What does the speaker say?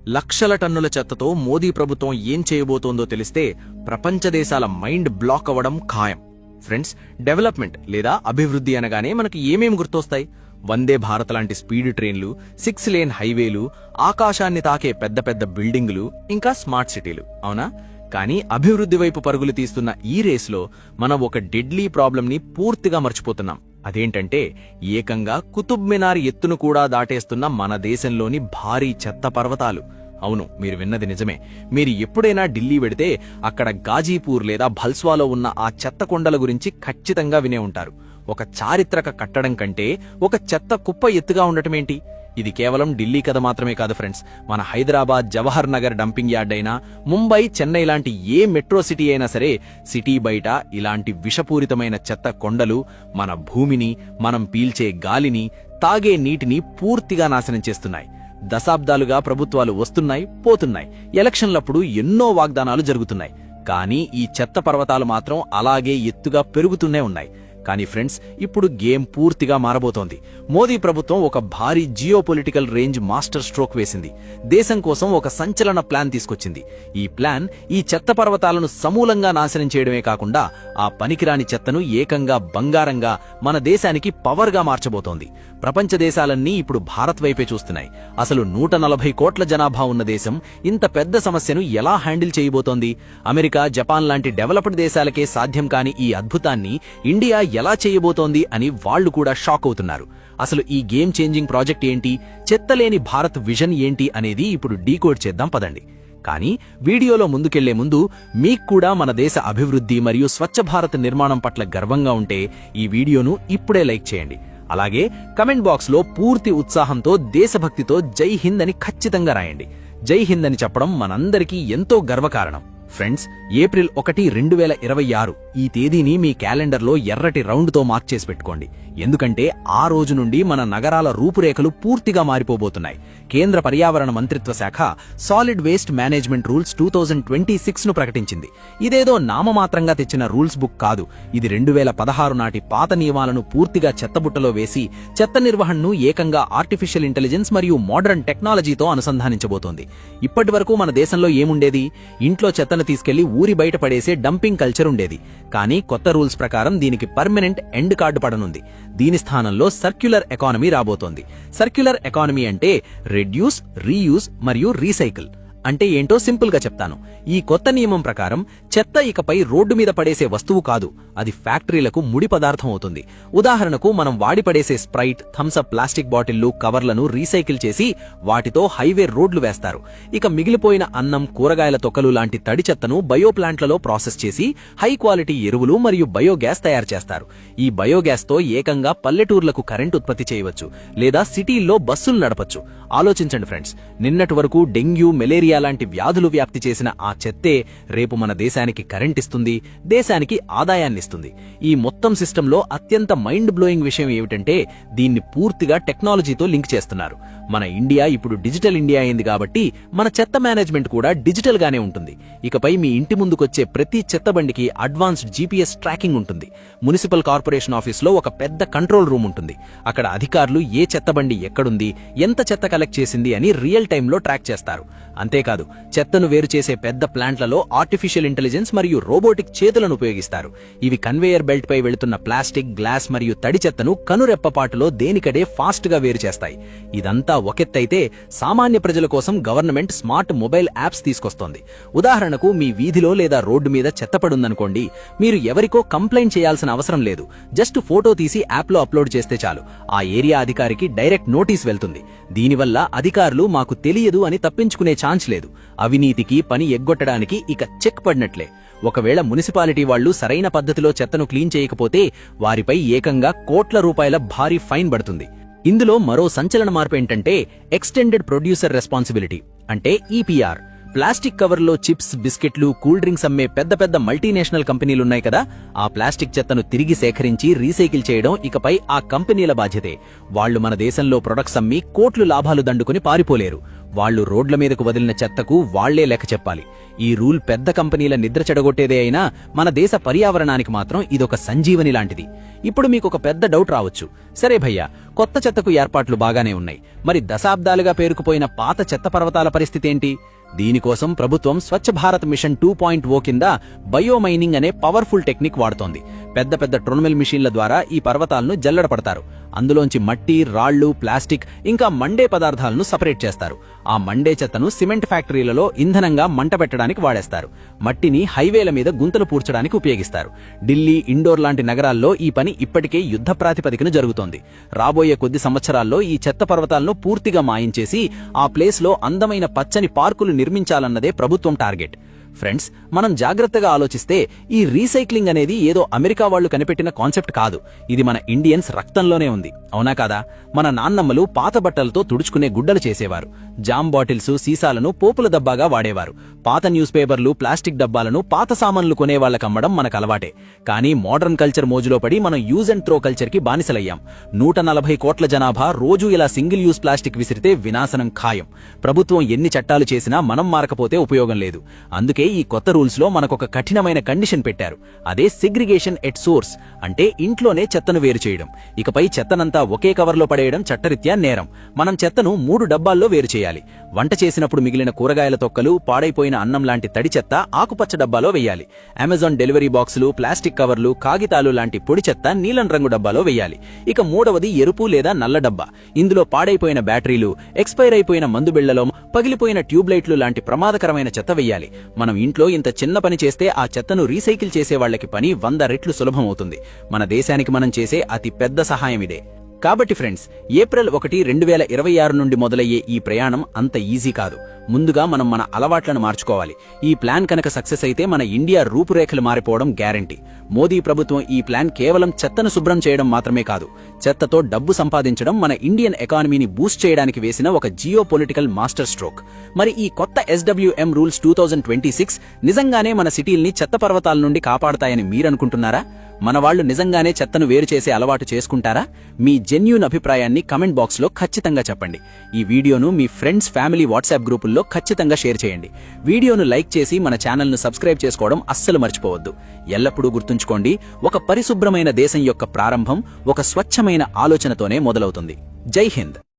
లక్షల టన్నుల చెత్తతో మోదీ ప్రభుత్వం ఏం చేయబోతోందో తెలిస్తే ప్రపంచ దేశాల మైండ్ బ్లాక్ అవ్వడం ఖాయం. ఫ్రెండ్స్, డెవలప్మెంట్ లేదా అభివృద్ధి అనగానే మనకి ఏమేం గుర్తొస్తాయి? వందే భారత్ లాంటి స్పీడ్ ట్రైన్లు, 6 లేన్ హైవేలు, ఆకాశాన్ని తాకే పెద్ద పెద్ద బిల్డింగులు, ఇంకా స్మార్ట్ సిటీలు, అవునా? కానీ అభివృద్ధి వైపు పరుగులు తీస్తున్న ఈ రేస్లో మనం ఒక డెడ్లీ ప్రాబ్లంని పూర్తిగా మర్చిపోతున్నాం. అదేంటంటే ఏకంగా కుతుబ్ మినార్ ఎత్తును కూడా దాటేస్తున్న మన దేశంలోని భారీ చెత్త పర్వతాలు. అవును, మీరు విన్నది నిజమే. మీరు ఎప్పుడైనా ఢిల్లీ వెడితే అక్కడ గాజీపూర్ లేదా భల్స్వాలో ఉన్న ఆ చెత్త కొండల గురించి ఖచ్చితంగా వినే ఉంటారు. ఒక చారిత్రక కట్టడం కంటే ఒక చెత్త కుప్ప ఎత్తుగా ఉండటమేంటి? ఇది కేవలం ఢిల్లీ కథ మాత్రమే కాదు ఫ్రెండ్స్. మన హైదరాబాద్ జవహర్ నగర్ డంపింగ్ యార్డ్ అయినా, ముంబై, చెన్నై లాంటి ఏ మెట్రో సిటీ అయినా సరే, సిటీ బయట ఇలాంటి విషపూరితమైన చెత్త కొండలు మన భూమిని, మనం పీల్చే గాలిని, తాగే నీటిని పూర్తిగా నాశనం చేస్తున్నాయి. దశాబ్దాలుగా ప్రభుత్వాలు వస్తున్నాయి, పోతున్నాయి. ఎలక్షన్లప్పుడు ఎన్నో వాగ్దానాలు జరుగుతున్నాయి. కానీ ఈ చెత్త పర్వతాలు మాత్రం అలాగే ఎత్తుగా పెరుగుతూనే ఉన్నాయి. కానీ ఫ్రెండ్స్, ఇప్పుడు గేమ్ పూర్తిగా మారబోతోంది. మోదీ ప్రభుత్వం ఒక భారీ జియోపొలిటికల్ రేంజ్ మాస్టర్ స్ట్రోక్ వేసింది. దేశం కోసం ఒక సంచలన ప్లాన్ తీసుకొచ్చింది. ఈ ప్లాన్ ఈ చెత్త పర్వతాలను సమూలంగా నాశనం చేయడమే కాకుండా ఆ పనికిరాని చెత్తను ఏకంగా బంగారంగా మన దేశానికి పవర్గా మార్చబోతోంది. ప్రపంచ దేశాలన్నీ ఇప్పుడు భారత్ వైపే చూస్తున్నాయి. అసలు 140 కోట్ల జనాభా ఉన్న దేశం ఇంత పెద్ద సమస్యను ఎలా హ్యాండిల్ చేయబోతోంది? అమెరికా, జపాన్ లాంటి డెవలప్డ్ దేశాలకే సాధ్యం కాని ఈ అద్భుతాన్ని ఇండియా ఎలా చేయబోతోంది అని వాళ్లు కూడా షాక్ అవుతున్నారు. అసలు ఈ గేమ్ చేంజింగ్ ప్రాజెక్ట్ ఏంటి, చెత్తలేని భారత్ విజన్ ఏంటి అనేది ఇప్పుడు డీకోడ్ చేద్దాం పదండి. కానీ వీడియోలో ముందుకెళ్లే ముందు మీకు కూడా మన దేశ అభివృద్ధి మరియు స్వచ్ఛ భారత్ నిర్మాణం పట్ల గర్వంగా ఉంటే ఈ వీడియోను ఇప్పుడే లైక్ చేయండి. అలాగే కమెంట్ బాక్స్ లో పూర్తి ఉత్సాహంతో, దేశభక్తితో జై హింద్ అని ఖచ్చితంగా రాయండి. జై హింద్ అని చెప్పడం మనందరికీ ఎంతో గర్వకారణం. ఫ్రెండ్స్, ఏప్రిల్ 1, 2026 ఈ తేదీని మీ క్యాలెండర్లో ఎర్రటి రౌండ్తో మార్క్ చేసి పెట్టుకోండి. ఎందుకంటే ఆ రోజు నుండి మన నగరాల రూపురేఖలు పూర్తిగా మారిపోబోతున్నాయి. కేంద్ర పర్యావరణ మంత్రిత్వ శాఖ సాలిడ్ వేస్ట్ మేనేజ్మెంట్ రూల్స్ 2026ను ప్రకటించింది. ఇదేదో నామమాత్రంగా తెచ్చిన రూల్స్ బుక్ కాదు. ఇది 2016 నాటి పాత నియమాలను పూర్తిగా చెత్తబుట్టలో వేసి చెత్త నిర్వహణను ఏకంగా ఆర్టిఫిషియల్ ఇంటెలిజెన్స్ మరియు మోడర్న్ టెక్నాలజీతో అనుసంధానించబోతోంది. ఇప్పటి వరకు మన దేశంలో ఏముండేది? ఇంట్లో చెత్తను తీసుకెళ్లి ఊరి బయట పడేసే డంపింగ్ కల్చర్ ఉండేది. కానీ కొత్త రూల్స్ ప్రకారం దీనికి పర్మనెంట్ ఎండ్ కార్డు పడనుంది. దీని స్థానంలో సర్క్యులర్ ఎకానమీ రాబోతోంది. సర్క్యులర్ ఎకానమీ అంటే రెడ్యూస్, రీయూజ్ మరియు రీసైకిల్. అంటే ఏంటో సింపుల్ గా చెప్తాను. ఈ కొత్త నియమం ప్రకారం చెత్త ఇకపై రోడ్డు మీద పడేసే వస్తువు కాదు, అది ఫ్యాక్టరీలకు ముడి పదార్థం అవుతుంది. ఉదాహరణకు మనం వాడి పడేసే స్ప్రైట్, థమ్సప్ ప్లాస్టిక్ బాటిళ్లు, కవర్లను రీసైకిల్ చేసి వాటితో హైవే రోడ్లు వేస్తారు. ఇక మిగిలిపోయిన అన్నం, కూరగాయల తొక్కలు లాంటి తడి చెత్తను బయో ప్లాంట్లలో ప్రాసెస్ చేసి హై క్వాలిటీ ఎరువులు మరియు బయోగ్యాస్ తయారు చేస్తారు. ఈ బయోగ్యాస్ తో ఏకంగా పల్లెటూర్లకు కరెంట్ ఉత్పత్తి చేయవచ్చు, లేదా సిటీల్లో బస్సులు నడపచ్చు. ఆలోచించండి ఫ్రెండ్స్, నిన్నటి వరకు డెంగ్యూ, మలేరియా లాంటి వ్యాధులు వ్యాప్తి చేసిన ఆ చెత్తే రేపు మన దేశానికి కరెంట్ ఇస్తుంది, దేశానికి ఆదాయాన్నిస్తుంది. ఈ మొత్తం సిస్టంలో అత్యంత మైండ్ బ్లోయింగ్ విషయం ఏమిటంటే దీన్ని పూర్తిగా టెక్నాలజీతో లింక్ చేస్తున్నారు. మన ఇండియా ఇప్పుడు డిజిటల్ ఇండియా అయింది కాబట్టి మన చెత్త మేనేజ్మెంట్ కూడా డిజిటల్ గానే ఉంటుంది. ఇకపై మీ ఇంటి ముందుకొచ్చే ప్రతి చెత్త బండికి అడ్వాన్స్డ్ జీపీఎస్ ట్రాకింగ్ ఉంటుంది. మున్సిపల్ కార్పొరేషన్ ఆఫీస్లో ఒక పెద్ద కంట్రోల్ రూమ్ ఉంటుంది. అక్కడ అధికారులు ఏ చెత్త బండి ఎక్కడుంది, ఎంత చెత్త కలెక్ట్ చేసింది అని రియల్ టైంలో ట్రాక్ చేస్తారు. అంతేకాదు, చెత్తను వేరు చేసే పెద్ద ప్లాంట్లలో ఆర్టిఫిషియల్ ఇంటెలిజెన్స్ మరియు రోబోటిక్ చేతులను ఉపయోగిస్తారు. ఇవి కన్వేయర్ బెల్ట్ పై వెళుతున్న ప్లాస్టిక్, గ్లాస్ మరియు తడి చెత్తను కనురెప్పపాటులో దేనికడే ఫాస్ట్ గా వేరు చేస్తాయి. ఇదంతా ఒకెత్తైతే సామాన్య ప్రజల కోసం గవర్నమెంట్ స్మార్ట్ మొబైల్ యాప్స్ తీసుకొస్తోంది. ఉదాహరణకు, మీ వీధిలో లేదా రోడ్డు మీద చెత్త పడుందనుకోండి, మీరు ఎవరికో కంప్లైంట్ చేయాల్సిన అవసరం లేదు. జస్ట్ ఫోటో తీసి యాప్లో అప్లోడ్ చేస్తే చాలు. ఆ ఏరియా అధికారికి డైరెక్ట్ నోటీస్ వెళ్తుంది. దీనివల్ల అధికారులు మాకు తెలియదు అని తప్పించుకునే ఛాన్స్ లేదు. అవినీతికి, పని ఎగ్గొట్టడానికి ఇక చెక్ పడినట్లే. ఒకవేళ మున్సిపాలిటీ వాళ్లు సరైన పద్ధతిలో చెత్తను క్లీన్ చేయకపోతే వారిపై ఏకంగా కోట్ల రూపాయల భారీ ఫైన్ పడుతుంది. ఇందులో మరో సంచలన మార్పు ఏంటంటే ఎక్స్టెండెడ్ ప్రొడ్యూసర్ రెస్పాన్సిబిలిటీ, అంటే ఈపీఆర్. ప్లాస్టిక్ కవర్లో చిప్స్, బిస్కెట్లు, కూల్ డ్రింక్స్ అమ్మే పెద్ద పెద్ద మల్టీనేషనల్ కంపెనీలున్నాయి కదా, ఆ ప్లాస్టిక్ చెత్తను తిరిగి సేకరించి రీసైకిల్ చేయడం ఇకపై ఆ కంపెనీల బాధ్యతే. వాళ్లు మన దేశంలో ప్రొడక్ట్స్ అమ్మి కోట్లు లాభాలు దండుకుని పారిపోలేరు. వాళ్లు రోడ్ల మీదకు వదిలిన చెత్తకు వాళ్లే లెక్క చెప్పాలి. ఈ రూల్ పెద్ద కంపెనీల నిద్ర చెడగొట్టేదే అయినా మన దేశ పర్యావరణానికి మాత్రం ఇదొక సంజీవని లాంటిది. ఇప్పుడు మీకొక పెద్ద డౌట్ రావచ్చు, సరే భయ్యా, కొత్త చెత్తకు ఏర్పాట్లు బాగానే ఉన్నాయి, మరి దశాబ్దాలుగా పేరుకుపోయిన పాత చెత్త పర్వతాల పరిస్థితేంటి? దీనికోసం ప్రభుత్వం స్వచ్ఛ భారత్ మిషన్ 2.0 కింద బయోమైనింగ్ అనే పవర్ఫుల్ టెక్నిక్ వాడుతోంది. పెద్ద పెద్ద ట్రోన్మెల్ మిషన్ల ద్వారా ఈ పర్వతాలను జల్లెడపడతారు. అందులోంచి మట్టి, రాళ్లు, ప్లాస్టిక్ ఇంకా మండే పదార్థాలను సపరేట్ చేస్తారు. ఆ మండే చెత్తను సిమెంట్ ఫ్యాక్టరీలలో ఇంధనంగా మంట పెట్టడానికి వాడేస్తారు. మట్టిని హైవేల మీద గుంతలు పూడ్చడానికి ఉపయోగిస్తారు. ఢిల్లీ, ఇండోర్ లాంటి నగరాల్లో ఈ పని ఇప్పటికే యుద్ధ ప్రాతిపదికన జరుగుతోంది. రాబోయే కొద్ది సంవత్సరాల్లో ఈ చెత్త పర్వతాలను పూర్తిగా మాయించేసి ఆ ప్లేస్లో అందమైన పచ్చని పార్కులు నిర్మించాలన్నదే ప్రభుత్వం టార్గెట్. ఫ్రెండ్స్, మనం జాగ్రత్తగా ఆలోచిస్తే ఈ రీసైక్లింగ్ అనేది ఏదో అమెరికా వాళ్లు కనిపెట్టిన కాన్సెప్ట్ కాదు. ఇది మన ఇండియన్స్ రక్తంలోనే ఉంది, అవునా కాదా? మన నాన్నమ్మలు పాత బట్టలతో తుడుచుకునే గుడ్డలు చేసేవారు. జామ్ బాటిల్స్, సీసాలను పోపుల డబ్బాగా వాడేవారు. పాత న్యూస్ పేపర్లు, ప్లాస్టిక్ డబ్బాలను పాత సామాన్లు కొనేవాళ్లకమ్మడం మనకు అలవాటే. కానీ మోడర్న్ కల్చర్ మోజులో పడి మనం యూజ్ అండ్ త్రో కల్చర్ కి బానిసలయ్యాం. 140 కోట్ల జనాభా రోజూ ఇలా సింగిల్ యూజ్ ప్లాస్టిక్ విసిరితే వినాశనం ఖాయం. ప్రభుత్వం ఎన్ని చట్టాలు చేసినా మనం మారకపోతే ఉపయోగం లేదు. అందుకే ఈ కొత్త రూల్స్ లో మనకొక కఠినమైన కండిషన్ పెట్టారు. అదే సెగ్రిగేషన్ ఎట్ సోర్స్, అంటే ఇంట్లోనే చెత్తను వేరు చేయడం. ఇకపై చెత్తనంతా ఒకే కవర్లో పడేయడం చట్టరీత్యా నేరం. మనం చెత్తను 3 డబ్బాల్లో వేరు చేయాలి. వంట చేసినప్పుడు మిగిలిన కూరగాయల తొక్కలు, పాడైపోయిన అన్నం లాంటి తడి చెత్త ఆకుపచ్చ డబ్బాలో వేయాలి. అమెజాన్ డెలివరీ బాక్సులు, ప్లాస్టిక్ కవర్లు, కాగితాలు లాంటి పొడి చెత్త నీలం రంగు డబ్బాలో వేయాలి. ఇక మూడవది ఎరుపు లేదా నల్ల డబ్బా. ఇందులో పాడైపోయిన బ్యాటరీలు, ఎక్స్పైర్ అయిపోయిన మందు బిళ్లలో, పగిలిపోయిన ట్యూబ్లైట్లు లాంటి ప్రమాదకరమైన చెత్త వేయాలి. మనం ఇంట్లో ఇంత చిన్న పని చేస్తే ఆ చెత్తను రీసైకిల్ చేసే వాళ్లకి పని 100 రెట్లు సులభమవుతుంది. మన దేశానికి మనం చేసే అతి పెద్ద సహాయం ఇదే. కాబట్టి ఫ్రెండ్స్, ఏప్రిల్ 1, 2026 నుండి మొదలయ్యే ఈ ప్రయాణం అంత ఈజీ కాదు. ముందుగా మనం మన అలవాట్లను మార్చుకోవాలి. ఈ ప్లాన్ కనుక సక్సెస్ అయితే మన ఇండియా రూపురేఖలు మారిపోవడం గ్యారంటీ. మోదీ ప్రభుత్వం ఈ ప్లాన్ కేవలం చెత్తను శుభ్రం చేయడం మాత్రమే కాదు, చెత్తతో డబ్బు సంపాదించడం, మన ఇండియన్ ఎకానమీని బూస్ట్ చేయడానికి వేసిన ఒక జియో పొలిటికల్ మాస్టర్ స్ట్రోక్. మరి ఈ కొత్త SWM రూల్స్ 2026 నిజంగానే మన సిటీల్ని చెత్త పర్వతాల నుండి కాపాడతాయని మీరనుకుంటున్నారా? మన వాళ్లు నిజంగానే చెత్తను వేరు చేసే అలవాటు చేసుకుంటారా? మీ జెన్యూన్ అభిప్రాయాన్ని కమెంట్ బాక్స్ లో ఖచ్చితంగా చెప్పండి. ఈ వీడియోను మీ ఫ్రెండ్స్, ఫ్యామిలీ వాట్సాప్ గ్రూపుల్లో ఖచ్చితంగా షేర్ చేయండి. వీడియోను లైక్ చేసి మన ఛానల్ను సబ్స్క్రైబ్ చేసుకోవడం అస్సలు మర్చిపోవద్దు. ఎల్లప్పుడూ గుర్తుంచుకోండి, ఒక పరిశుభ్రమైన దేశం యొక్క ప్రారంభం ఒక స్వచ్ఛమైన ఆలోచనతోనే మొదలవుతుంది. జై హింద్.